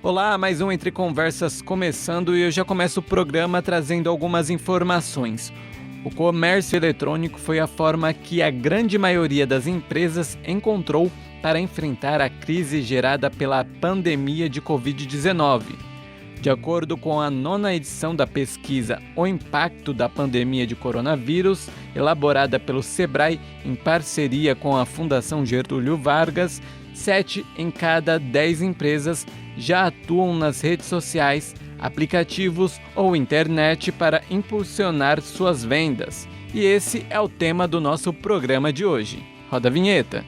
Olá, mais um Entre Conversas começando e eu já começo o programa trazendo algumas informações. O comércio eletrônico foi a forma que a grande maioria das empresas encontrou para enfrentar a crise gerada pela pandemia de Covid-19. De acordo com a 9ª edição da pesquisa O Impacto da Pandemia de Coronavírus, elaborada pelo Sebrae em parceria com a Fundação Getúlio Vargas, 7 em cada 10 empresas já atuam nas redes sociais, aplicativos ou internet para impulsionar suas vendas. E esse é o tema do nosso programa de hoje. Roda a vinheta.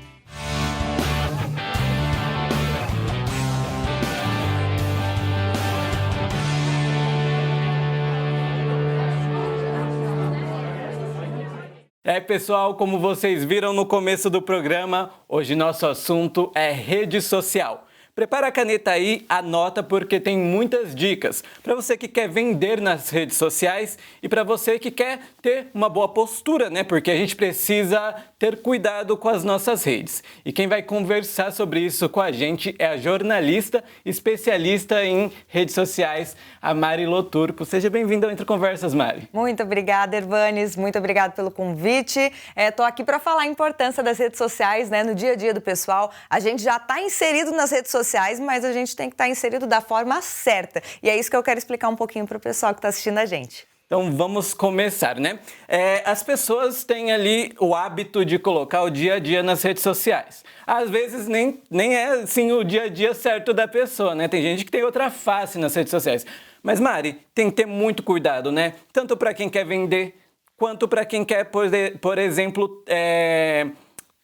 Pessoal, como vocês viram no começo do programa, hoje nosso assunto é rede social. Prepara a caneta aí, anota porque tem muitas dicas para você que quer vender nas redes sociais e para você que quer ter uma boa postura, né? Porque a gente precisa ter cuidado com as nossas redes. E quem vai conversar sobre isso com a gente é a jornalista especialista em redes sociais, a Mari Loturco. Seja bem-vinda ao Entre Conversas, Mari. Muito obrigada, Hervanes. Muito obrigada pelo convite. Estou aqui para falar a importância das redes sociais, né, no dia a dia do pessoal. A gente já está inserido nas redes sociais, mas a gente tem que estar inserido da forma certa. E é isso que eu quero explicar um pouquinho para o pessoal que está assistindo a gente. Então vamos começar, né? As pessoas têm ali o hábito de colocar o dia a dia nas redes sociais. Às vezes nem é assim o dia a dia certo da pessoa, né? Tem gente que tem outra face nas redes sociais. Mas, Mari, tem que ter muito cuidado, né? Tanto para quem quer vender, quanto para quem quer, por exemplo,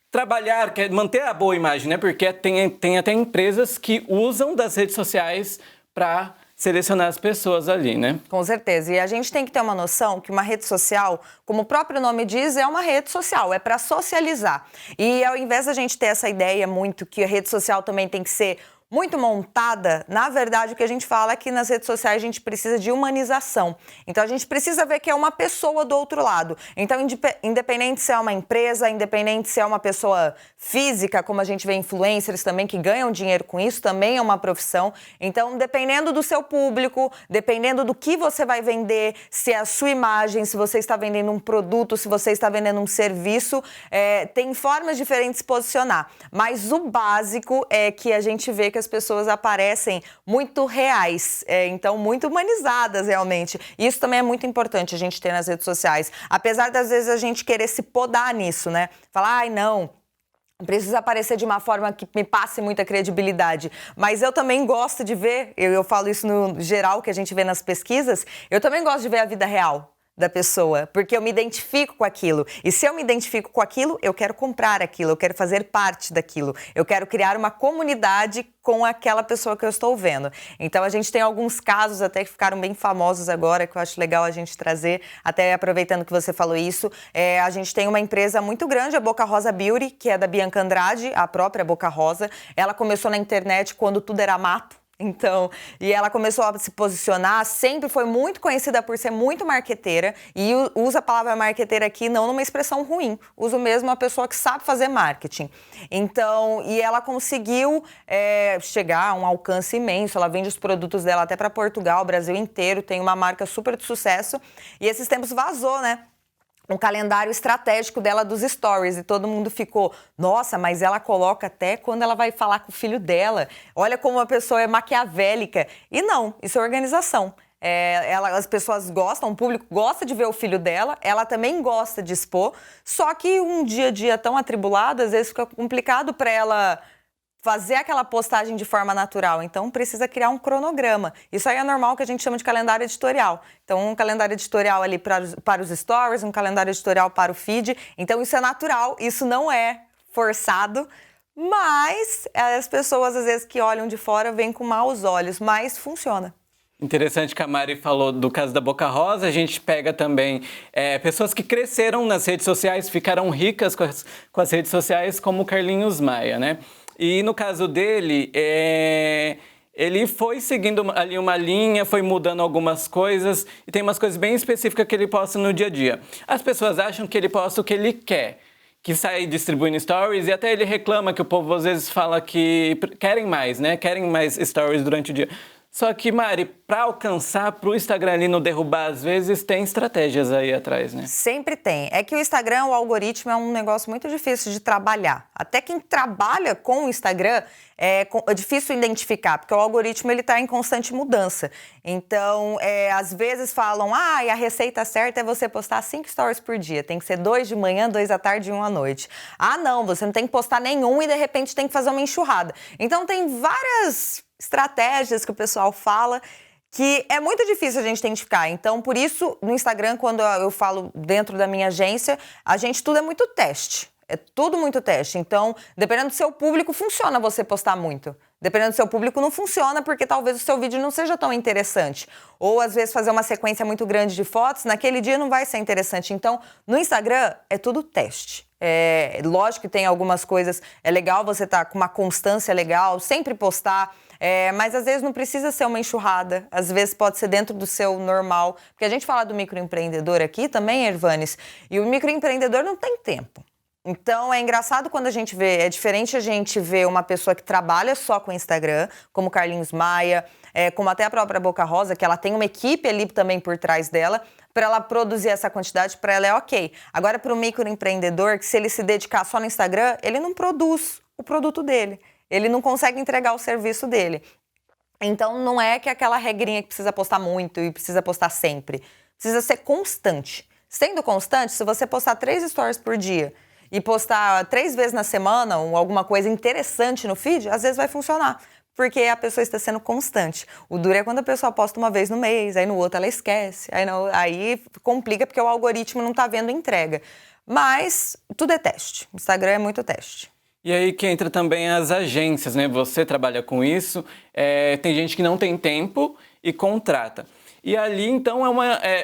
trabalhar, quer manter a boa imagem, né? Porque tem até empresas que usam das redes sociais para selecionar as pessoas ali, né? Com certeza. E a gente tem que ter uma noção que uma rede social, como o próprio nome diz, é uma rede social, é para socializar. E ao invés da gente ter essa ideia muito que a rede social também tem que ser muito montada, na verdade o que a gente fala é que nas redes sociais a gente precisa de humanização. Então a gente precisa ver que é uma pessoa do outro lado. Então independente se é uma empresa, independente se é uma pessoa física, como a gente vê influencers também que ganham dinheiro com isso, também é uma profissão. Então dependendo do seu público, dependendo do que você vai vender, se é a sua imagem, se você está vendendo um produto, se você está vendendo um serviço, tem formas diferentes de se posicionar. Mas o básico é que a gente vê que as pessoas aparecem muito reais, então muito humanizadas realmente. Isso também é muito importante a gente ter nas redes sociais. Apesar das vezes a gente querer se podar nisso, né? Falar, ai não, precisa aparecer de uma forma que me passe muita credibilidade. Mas eu também gosto de ver, eu falo isso no geral que a gente vê nas pesquisas, eu também gosto de ver a vida real da pessoa, porque eu me identifico com aquilo. E se eu me identifico com aquilo, eu quero comprar aquilo, eu quero fazer parte daquilo. Eu quero criar uma comunidade com aquela pessoa que eu estou vendo. Então a gente tem alguns casos até que ficaram bem famosos agora, que eu acho legal a gente trazer, até aproveitando que você falou isso. A gente tem uma empresa muito grande, a Boca Rosa Beauty, que é da Bianca Andrade, a própria Boca Rosa. Ela começou na internet quando tudo era mato. Então, e ela começou a se posicionar, sempre foi muito conhecida por ser muito marqueteira, e usa a palavra marqueteira aqui não numa expressão ruim, uso mesmo uma pessoa que sabe fazer marketing. Então, e ela conseguiu chegar a um alcance imenso, ela vende os produtos dela até para Portugal, Brasil inteiro, tem uma marca super de sucesso, e esses tempos vazou, né? Um calendário estratégico dela dos stories e todo mundo ficou, nossa, mas ela coloca até quando ela vai falar com o filho dela, olha como a pessoa é maquiavélica. E não, isso é organização. As pessoas gostam, o público gosta de ver o filho dela, ela também gosta de expor, só que um dia a dia tão atribulado, às vezes fica complicado para ela fazer aquela postagem de forma natural, então precisa criar um cronograma. Isso aí é normal, que a gente chama de calendário editorial. Então um calendário editorial ali para os stories, um calendário editorial para o feed, então isso é natural, isso não é forçado, mas as pessoas às vezes que olham de fora veem com maus olhos, mas funciona. Interessante que a Mari falou do caso da Boca Rosa. A gente pega também pessoas que cresceram nas redes sociais, ficaram ricas com as redes sociais, como o Carlinhos Maia, né? E no caso dele, ele foi seguindo ali uma linha, foi mudando algumas coisas, e tem umas coisas bem específicas que ele posta no dia a dia. As pessoas acham que ele posta o que ele quer, que sai distribuindo stories, e até ele reclama que o povo às vezes fala que querem mais, né? Querem mais stories durante o dia. Só que, Mari, para alcançar, para o Instagram ali não derrubar, às vezes tem estratégias aí atrás, né? Sempre tem. É que o Instagram, o algoritmo, é um negócio muito difícil de trabalhar. Até quem trabalha com o Instagram é difícil identificar, porque o algoritmo está em constante mudança. Então, às vezes falam, e a receita certa é você postar 5 stories por dia. Tem que ser 2 de manhã, 2 à tarde e 1 à noite. Não, você não tem que postar nenhum e de repente tem que fazer uma enxurrada. Então, tem várias estratégias que o pessoal fala que é muito difícil a gente identificar. Então, por isso, no Instagram, quando eu falo dentro da minha agência, tudo é muito teste. É tudo muito teste. Então, dependendo do seu público, funciona você postar muito. Dependendo do seu público, não funciona porque talvez o seu vídeo não seja tão interessante. Ou, às vezes, fazer uma sequência muito grande de fotos, naquele dia não vai ser interessante. Então, no Instagram, é tudo teste. Lógico que tem algumas coisas, é legal você estar com uma constância legal, sempre postar, mas às vezes não precisa ser uma enxurrada, às vezes pode ser dentro do seu normal, porque a gente fala do microempreendedor aqui também, Ervanes, e o microempreendedor não tem tempo. Então, é engraçado quando a gente vê, é diferente a gente ver uma pessoa que trabalha só com Instagram, como Carlinhos Maia, como até a própria Boca Rosa, que ela tem uma equipe ali também por trás dela, para ela produzir essa quantidade, para ela é ok. Agora, para o microempreendedor, que se ele se dedicar só no Instagram, ele não produz o produto dele, ele não consegue entregar o serviço dele. Então, não é que aquela regrinha que precisa postar muito e precisa postar sempre. Precisa ser constante. Sendo constante, se você postar 3 stories por dia e postar 3 vezes na semana ou alguma coisa interessante no feed, às vezes vai funcionar, porque a pessoa está sendo constante. O duro é quando a pessoa posta uma vez no mês, aí no outro ela esquece, aí complica porque o algoritmo não está vendo entrega. Mas tudo é teste, o Instagram é muito teste. E aí que entra também as agências, né? Você trabalha com isso, tem gente que não tem tempo e contrata. E ali, então,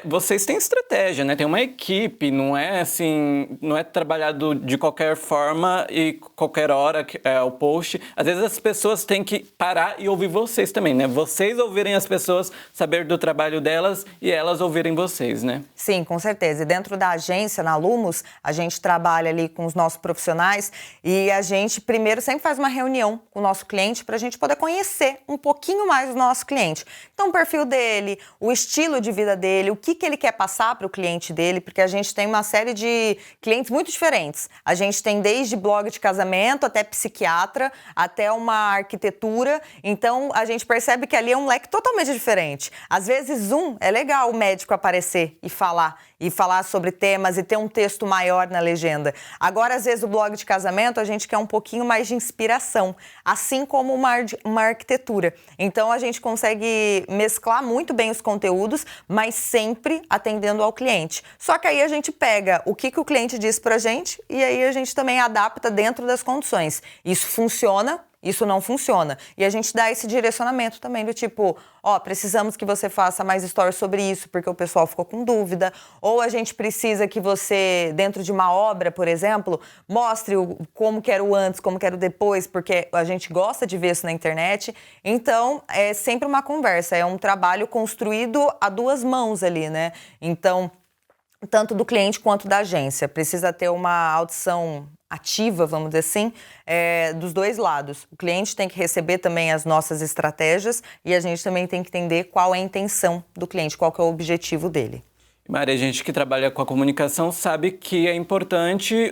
vocês têm estratégia, né? Tem uma equipe, não é assim, não é trabalhado de qualquer forma e qualquer hora o post. Às vezes as pessoas têm que parar e ouvir vocês também, né? Vocês ouvirem as pessoas, saber do trabalho delas e elas ouvirem vocês, né? Sim, com certeza. E dentro da agência, na Lumos, a gente trabalha ali com os nossos profissionais e a gente primeiro sempre faz uma reunião com o nosso cliente para a gente poder conhecer um pouquinho mais do nosso cliente. Então, o perfil dele, o estilo de vida dele, o que ele quer passar para o cliente dele, porque a gente tem uma série de clientes muito diferentes. A gente tem desde blog de casamento, até psiquiatra, até uma arquitetura. Então, a gente percebe que ali é um leque totalmente diferente. Às vezes, é legal o médico aparecer e falar sobre temas e ter um texto maior na legenda. Agora, às vezes, o blog de casamento, a gente quer um pouquinho mais de inspiração, assim como uma arquitetura. Então, a gente consegue mesclar muito bem os conteúdos, mas sempre atendendo ao cliente. Só que aí a gente pega o que o cliente diz pra gente e aí a gente também adapta dentro das condições. Isso funciona, isso não funciona. E a gente dá esse direcionamento também do tipo, precisamos que você faça mais stories sobre isso, porque o pessoal ficou com dúvida. Ou a gente precisa que você, dentro de uma obra, por exemplo, mostre como que era o antes, como que era o depois, porque a gente gosta de ver isso na internet. Então, é sempre uma conversa, é um trabalho construído a 2 mãos ali, né? Então, tanto do cliente quanto da agência. Precisa ter uma audição ativa, vamos dizer assim, dos 2 lados. O cliente tem que receber também as nossas estratégias e a gente também tem que entender qual é a intenção do cliente, qual que é o objetivo dele. Maria, a gente que trabalha com a comunicação sabe que é importante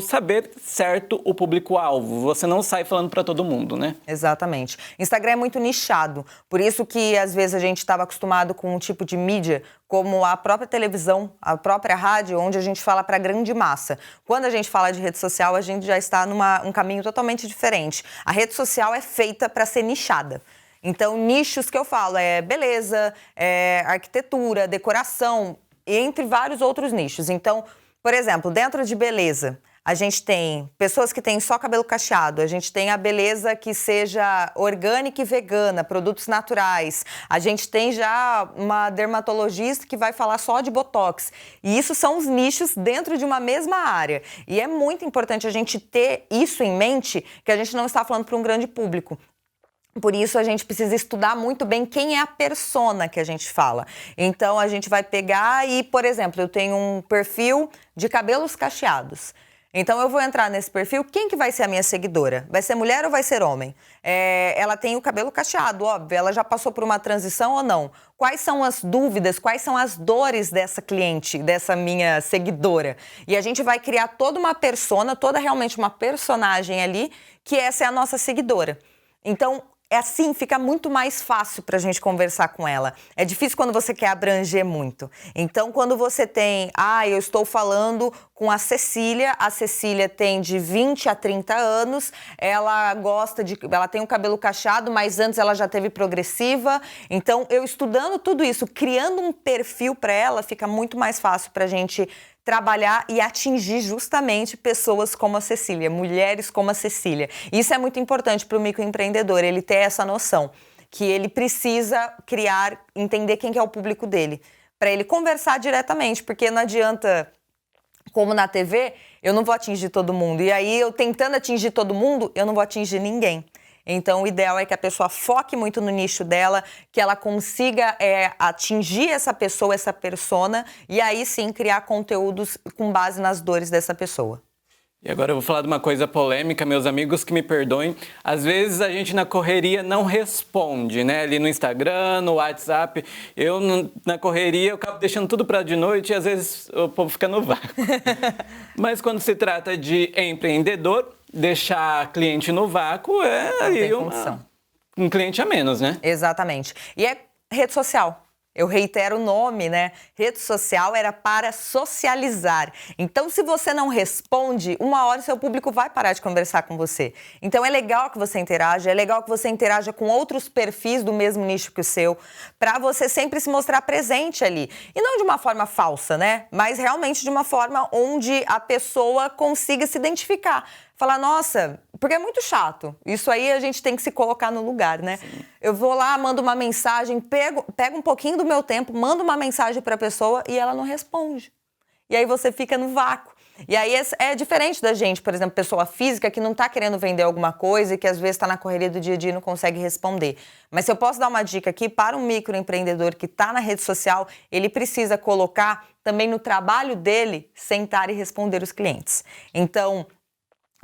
saber certo o público-alvo. Você não sai falando para todo mundo, né? Exatamente. Instagram é muito nichado, por isso que às vezes a gente estava acostumado com um tipo de mídia como a própria televisão, a própria rádio, onde a gente fala para a grande massa. Quando a gente fala de rede social, a gente já está num caminho totalmente diferente. A rede social é feita para ser nichada. Então, nichos que eu falo beleza, arquitetura, decoração, entre vários outros nichos. Então, por exemplo, dentro de beleza, a gente tem pessoas que têm só cabelo cacheado, a gente tem a beleza que seja orgânica e vegana, produtos naturais. A gente tem já uma dermatologista que vai falar só de botox. E isso são os nichos dentro de uma mesma área. E é muito importante a gente ter isso em mente, que a gente não está falando para um grande público. Por isso, a gente precisa estudar muito bem quem é a persona que a gente fala. Então, a gente vai pegar e, por exemplo, eu tenho um perfil de cabelos cacheados. Então eu vou entrar nesse perfil, quem que vai ser a minha seguidora? Vai ser mulher ou vai ser homem? Ela tem o cabelo cacheado, óbvio, ela já passou por uma transição ou não? Quais são as dúvidas, quais são as dores dessa cliente, dessa minha seguidora? E a gente vai criar toda uma persona, toda realmente uma personagem ali, que essa é a nossa seguidora. Então, assim, fica muito mais fácil para a gente conversar com ela. É difícil quando você quer abranger muito. Então, quando você tem... eu estou falando com a Cecília tem de 20 a 30 anos, ela tem o cabelo cacheado, mas antes ela já teve progressiva. Então, eu estudando tudo isso, criando um perfil para ela, fica muito mais fácil para a gente trabalhar e atingir justamente pessoas como a Cecília, mulheres como a Cecília. Isso é muito importante para o microempreendedor, ele ter essa noção, que ele precisa entender quem que é o público dele, para ele conversar diretamente, porque não adianta, como na TV, eu não vou atingir todo mundo, e aí eu tentando atingir todo mundo, eu não vou atingir ninguém. Então, o ideal é que a pessoa foque muito no nicho dela, que ela consiga atingir essa pessoa, essa persona, e aí sim criar conteúdos com base nas dores dessa pessoa. E agora eu vou falar de uma coisa polêmica, meus amigos que me perdoem. Às vezes a gente na correria não responde, né? Ali no Instagram, no WhatsApp. Na correria eu acabo deixando tudo para de noite e às vezes o povo fica no vácuo. Mas quando se trata de empreendedor, deixar cliente no vácuo um cliente a menos, né? Exatamente. E é rede social. Eu reitero o nome, né? Rede social era para socializar. Então, se você não responde, uma hora o seu público vai parar de conversar com você. Então, é legal que você interaja, é legal que você interaja com outros perfis do mesmo nicho que o seu, para você sempre se mostrar presente ali. E não de uma forma falsa, né? Mas realmente de uma forma onde a pessoa consiga se identificar. Falar, nossa, porque é muito chato. Isso aí a gente tem que se colocar no lugar, né? Sim. Eu vou lá, mando uma mensagem, pego um pouquinho do meu tempo, mando uma mensagem para a pessoa e ela não responde. E aí você fica no vácuo. E aí é diferente da gente, por exemplo, pessoa física que não está querendo vender alguma coisa e que às vezes está na correria do dia a dia e não consegue responder. Mas se eu posso dar uma dica aqui para um microempreendedor que está na rede social, ele precisa colocar também no trabalho dele, sentar e responder os clientes. Então,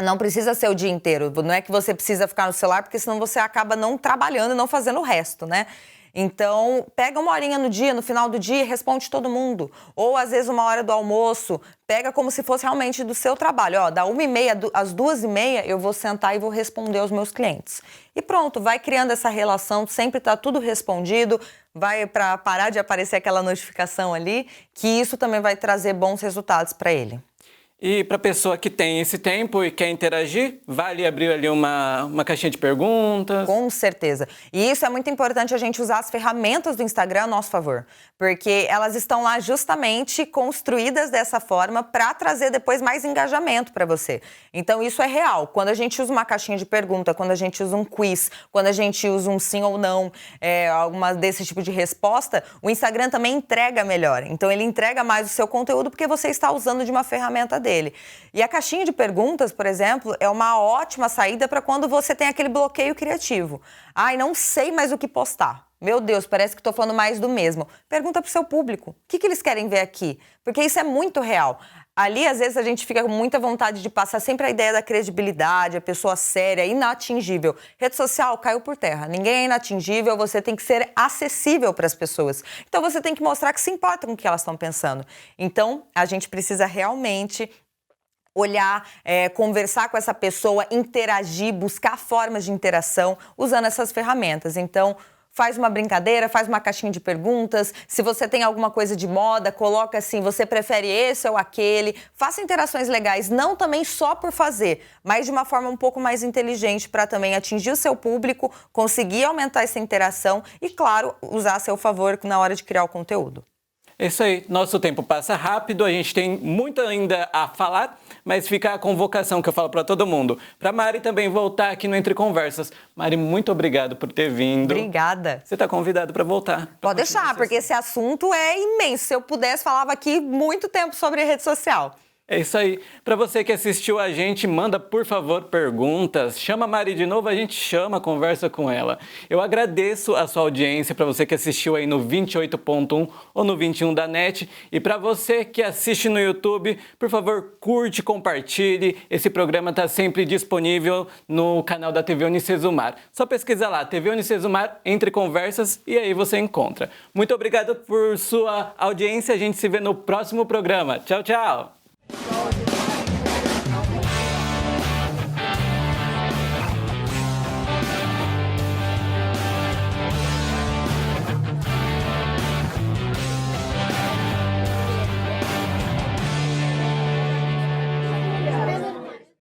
não precisa ser o dia inteiro, não é que você precisa ficar no celular, porque senão você acaba não trabalhando e não fazendo o resto, né? Então, pega uma horinha no dia, no final do dia, e responde todo mundo. Ou, às vezes, uma hora do almoço, pega como se fosse realmente do seu trabalho. Ó, da 1h30 às 2h30, eu vou sentar e vou responder aos meus clientes. E pronto, vai criando essa relação, sempre tá tudo respondido, vai para parar de aparecer aquela notificação ali, que isso também vai trazer bons resultados para ele. E para a pessoa que tem esse tempo e quer interagir, vale abrir ali uma caixinha de perguntas? Com certeza. E isso é muito importante a gente usar as ferramentas do Instagram a nosso favor. Porque elas estão lá justamente construídas dessa forma para trazer depois mais engajamento para você. Então isso é real. Quando a gente usa uma caixinha de pergunta, quando a gente usa um quiz, quando a gente usa um sim ou não, alguma desse tipo de resposta, o Instagram também entrega melhor. Então ele entrega mais o seu conteúdo porque você está usando de uma ferramenta dele. E a caixinha de perguntas, por exemplo, é uma ótima saída para quando você tem aquele bloqueio criativo. Não sei mais o que postar. Meu Deus, parece que estou falando mais do mesmo. Pergunta para o seu público. O que eles querem ver aqui? Porque isso é muito real. Ali, às vezes, a gente fica com muita vontade de passar sempre a ideia da credibilidade, a pessoa séria, inatingível. Rede social caiu por terra. Ninguém é inatingível, você tem que ser acessível para as pessoas. Então, você tem que mostrar que se importa com o que elas estão pensando. Então, a gente precisa realmente olhar, conversar com essa pessoa, interagir, buscar formas de interação usando essas ferramentas. Então, faz uma brincadeira, faz uma caixinha de perguntas. Se você tem alguma coisa de moda, coloca assim, você prefere esse ou aquele. Faça interações legais, não também só por fazer, mas de uma forma um pouco mais inteligente para também atingir o seu público, conseguir aumentar essa interação e, claro, usar a seu favor na hora de criar o conteúdo. É isso aí, nosso tempo passa rápido, a gente tem muito ainda a falar, mas fica a convocação que eu falo para todo mundo. Para Mari também voltar aqui no Entre Conversas. Mari, muito obrigado por ter vindo. Obrigada. Você está convidado para voltar. Pode deixar, porque esse assunto é imenso. Se eu pudesse, falava aqui muito tempo sobre rede social. É isso aí. Para você que assistiu a gente, manda, por favor, perguntas. Chama a Mari de novo, a gente chama, conversa com ela. Eu agradeço a sua audiência, para você que assistiu aí no 28.1 ou no 21 da NET. E para você que assiste no YouTube, por favor, curte, compartilhe. Esse programa está sempre disponível no canal da TV Unicesumar. Só pesquisa lá, TV Unicesumar, Entre Conversas, e aí você encontra. Muito obrigado por sua audiência. A gente se vê no próximo programa. Tchau, tchau!